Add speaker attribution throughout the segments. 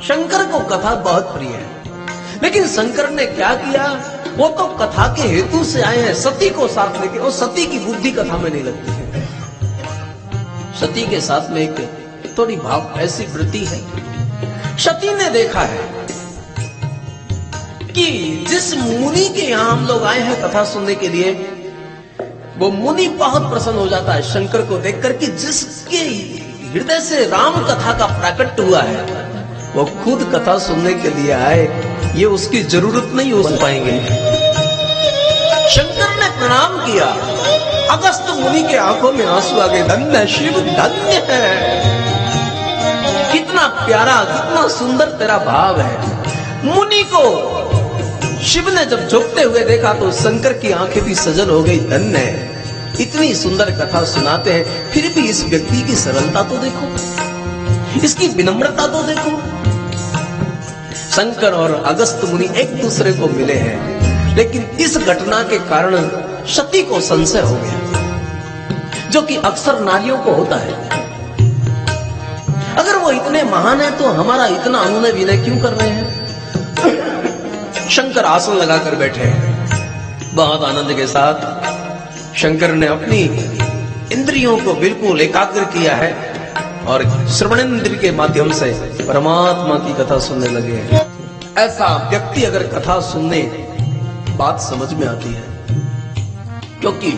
Speaker 1: शंकर को कथा बहुत प्रिय है, लेकिन शंकर ने क्या किया, वो तो कथा के हेतु से आए हैं, सती को साथ लेके, और सती की बुद्धि कथा में नहीं लगती है। सती के साथ में एक थोड़ी भाव ऐसी वृत्ति है। सती ने देखा है कि जिस मुनि के यहां हम लोग आए हैं कथा सुनने के लिए, वो मुनि बहुत प्रसन्न हो जाता है शंकर को देखकर कि जिसके हृदय से राम कथा का प्राकट्य हुआ है, वो खुद कथा सुनने के लिए आए, ये उसकी जरूरत नहीं हो पाएंगे। शंकर ने प्रणाम किया, अगस्त मुनि के आंखों में आंसू आ गए। धन्य शिव, धन्य है, कितना प्यारा, कितना सुंदर तेरा भाव है। मुनि को शिव ने जब झुकते हुए देखा तो शंकर की आंखें भी सजल हो गई। धन्य है, इतनी सुंदर कथा सुनाते हैं, फिर भी इस व्यक्ति की सरलता तो देखो, इसकी विनम्रता तो देखो। शंकर और अगस्त मुनि एक दूसरे को मिले हैं, लेकिन इस घटना के कारण सती को संशय हो गया, जो कि अक्सर नारियों को होता है। अगर वो इतने महान है तो हमारा इतना अनुनय विनय क्यों कर रहे हैं? शंकर आसन लगाकर बैठे हैं। बहुत आनंद के साथ शंकर ने अपनी इंद्रियों को बिल्कुल एकाग्र किया है और श्रवणेंद्र के माध्यम से परमात्मा की कथा सुनने लगे हैं। ऐसा व्यक्ति अगर कथा सुनने, बात समझ में आती है, क्योंकि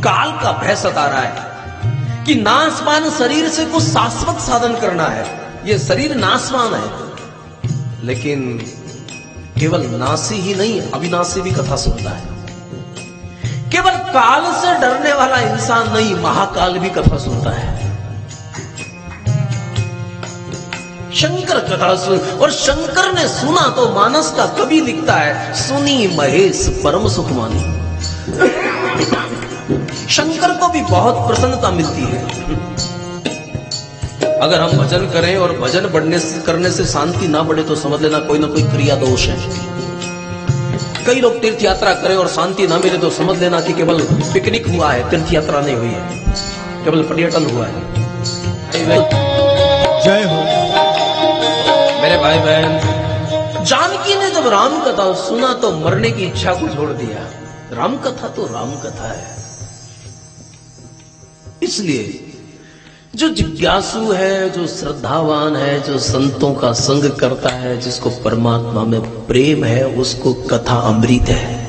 Speaker 1: काल का भय सता रहा है कि नाशवान शरीर से कुछ शाश्वत साधन करना है। ये शरीर नाशवान है, लेकिन केवल नासी ही नहीं, अविनाशी भी कथा सुनता है। केवल काल से डरने वाला इंसान नहीं, महाकाल भी कथा सुनता है। शंकर कथा सुन, और शंकर ने सुना तो मानस का कवि लिखता है, सुनी महेश परम सुख मानी। शंकर को भी बहुत प्रसन्नता मिलती है। अगर हम भजन करें और भजन करने से शांति ना बढ़े तो समझ लेना कोई ना कोई क्रिया दोष है। कई लोग तीर्थ यात्रा करें और शांति ना मिले तो समझ लेना कि केवल पिकनिक हुआ है, तीर्थ यात्रा नहीं हुई है, केवल पर्यटन हुआ है।
Speaker 2: जय हो
Speaker 1: मेरे भाई बहन। जानकी ने जब राम कथा सुना तो मरने की इच्छा को छोड़ दिया। राम कथा तो राम कथा है। इसलिए जो जिज्ञासु है, जो श्रद्धावान है, जो संतों का संग करता है, जिसको परमात्मा में प्रेम है, उसको कथा अमृत है।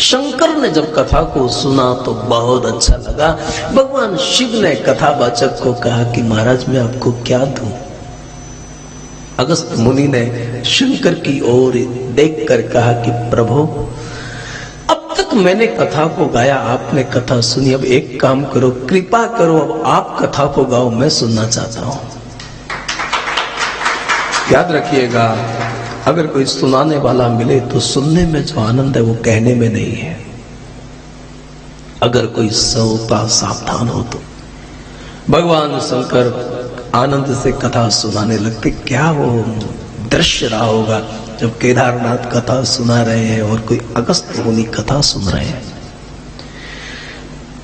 Speaker 1: शंकर ने जब कथा को सुना तो बहुत अच्छा लगा। भगवान शिव ने कथावाचक को कहा कि महाराज मैं आपको क्या दूं? अगस्त मुनि ने शंकर की ओर देखकर कहा कि प्रभु, अब तक मैंने कथा को गाया, आपने कथा सुनी, अब एक काम करो, कृपा करो, अब आप कथा को गाओ, मैं सुनना चाहता हूं। याद रखिएगा, अगर कोई सुनाने वाला मिले तो सुनने में जो आनंद है वो कहने में नहीं है। अगर कोई श्रोता सावधान हो तो। भगवान शंकर आनंद से कथा सुनाने लगते। क्या वो दृश्य रहा होगा जब केदारनाथ कथा सुना रहे हैं और कोई अगस्त मुनि कथा सुन रहे हैं।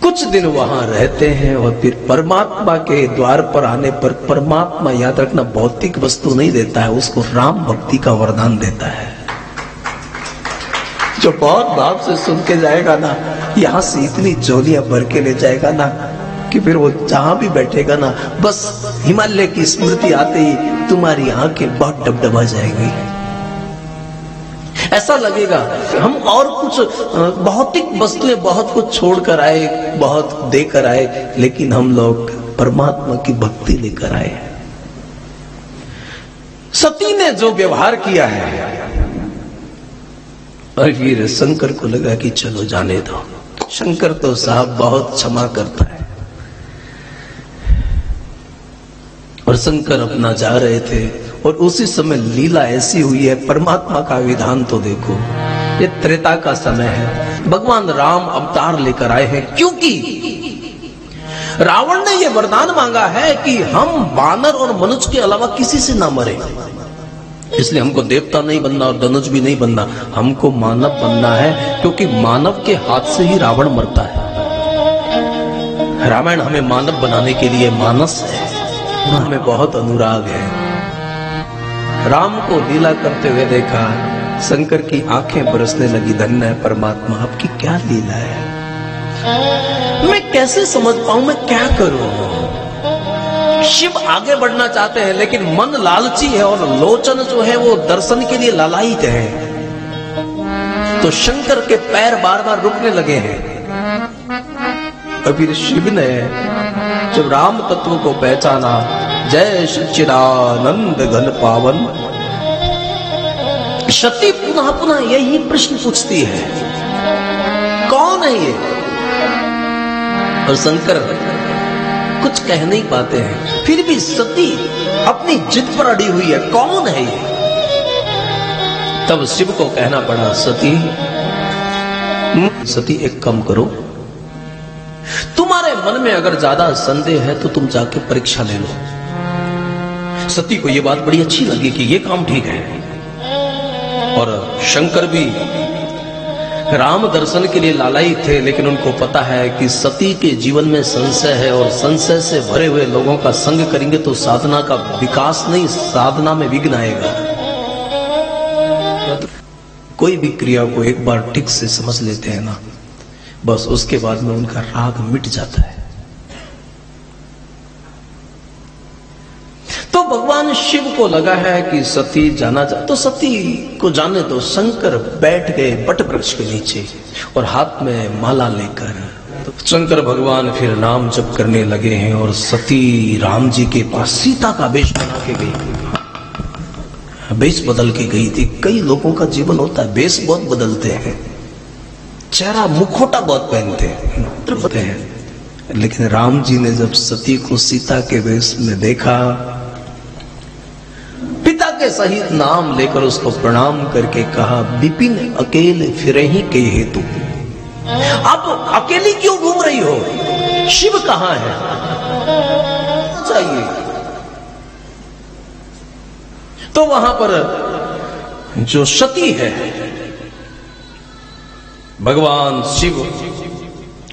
Speaker 1: कुछ दिन वहां रहते हैं और फिर परमात्मा के द्वार पर आने पर परमात्मा, याद रखना, भौतिक वस्तु नहीं देता है, उसको राम भक्ति का वरदान देता है। जो बहुत भाव से सुन के जाएगा ना, यहां से इतनी झोलियां भर के ले जाएगा ना कि फिर वो जहां भी बैठेगा ना, बस हिमालय की स्मृति आते ही तुम्हारी आंखें बहुत डबडबा जाएगी। ऐसा लगेगा हम और कुछ भौतिक वस्तुएं बहुत कुछ छोड़कर आए, बहुत देकर आए, लेकिन हम लोग परमात्मा की भक्ति लेकर आए। सती ने जो व्यवहार किया है, और फिर शंकर को लगा कि चलो जाने दो। शंकर तो साहब बहुत क्षमा करता है। और शंकर अपना जा रहे थे और उसी समय लीला ऐसी हुई है। परमात्मा का विधान तो देखो, ये त्रेता का समय है, भगवान राम अवतार लेकर आए हैं, क्योंकि रावण ने यह वरदान मांगा है कि हम वानर और मनुष्य के अलावा किसी से ना मरे। इसलिए हमको देवता नहीं बनना और धनुष भी नहीं बनना, हमको मानव बनना है, क्योंकि मानव के हाथ से ही रावण मरता है। रामायण हमें मानव बनाने के लिए मानस है। हमें बहुत अनुराग है। राम को लीला करते हुए देखा, शंकर की आंखें बरसने लगी। धन्य है परमात्मा, आपकी क्या लीला है, मैं कैसे समझ पाऊं, मैं क्या करूं। शिव आगे बढ़ना चाहते हैं लेकिन मन लालची है और लोचन जो है वो दर्शन के लिए लालायित है। तो शंकर के पैर बार बार रुकने लगे हैं। कबीर शिव ने जब राम तत्व को पहचाना, जय सच्चिदानंद घन पावन, सती पुनः पुनः यही प्रश्न पूछती है, कौन है ये। और शंकर कुछ कह नहीं पाते हैं, फिर भी सती अपनी जिद पर अड़ी हुई है, कौन है ये। तब शिव को कहना पड़ा, सती एक काम करो, तुम्हारे मन में अगर ज्यादा संदेह है तो तुम जाके परीक्षा ले लो। सती को यह बात बड़ी अच्छी लगी कि यह काम ठीक है। और शंकर भी राम दर्शन के लिए लालाई थे, लेकिन उनको पता है कि सती के जीवन में संशय है और संशय से भरे हुए लोगों का संग करेंगे तो साधना का विकास नहीं, साधना में विघ्न आएगा। कोई भी क्रिया को एक बार ठीक से समझ लेते हैं ना, बस उसके बाद में उनका राग मिट जाता है। तो भगवान शिव को लगा है कि सती जाना तो सती को जाने दो। शंकर बैठ गए बट वृक्ष के नीचे और हाथ में माला लेकर। तो शंकर भगवान फिर नाम जप करने लगे हैं और सती राम जी के पास सीता का वेश बना के गई, वेश बदल के गई थी। कई लोगों का जीवन होता है, वेश बहुत बदलते हैं, चेहरा मुखोटा बहुत पहनते हैं। लेकिन राम जी ने जब सती को सीता के वेश में देखा, पिता के सहित नाम लेकर उसको प्रणाम करके कहा, विपिन अकेले फिरे ही के हेतु, आप अकेली क्यों घूम रही हो, शिव कहां है, चाहिए। तो वहां पर जो सती है भगवान शिव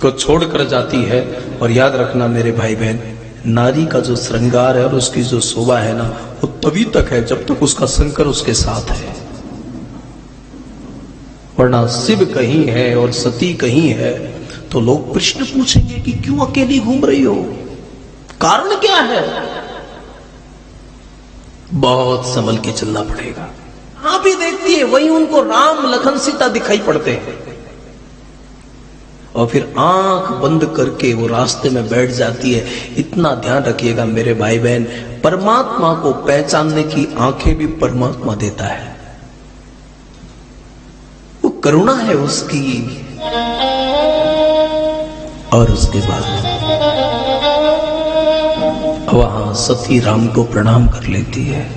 Speaker 1: को छोड़कर जाती है। और याद रखना मेरे भाई बहन, नारी का जो श्रृंगार है और उसकी जो शोभा है ना, वो तभी तक है जब तक उसका शंकर उसके साथ है, वरना शिव कहीं है और सती कहीं है तो लोग प्रश्न पूछेंगे कि क्यों अकेली घूम रही हो, कारण क्या है। बहुत संभल के चलना पड़ेगा। आप भी देखती है, वही उनको राम लखन सीता दिखाई पड़ते हैं और फिर आंख बंद करके वो रास्ते में बैठ जाती है। इतना ध्यान रखिएगा मेरे भाई बहन, परमात्मा को पहचानने की आंखें भी परमात्मा देता है, वो करुणा है उसकी। और उसके बाद वहां सती राम को प्रणाम कर लेती है।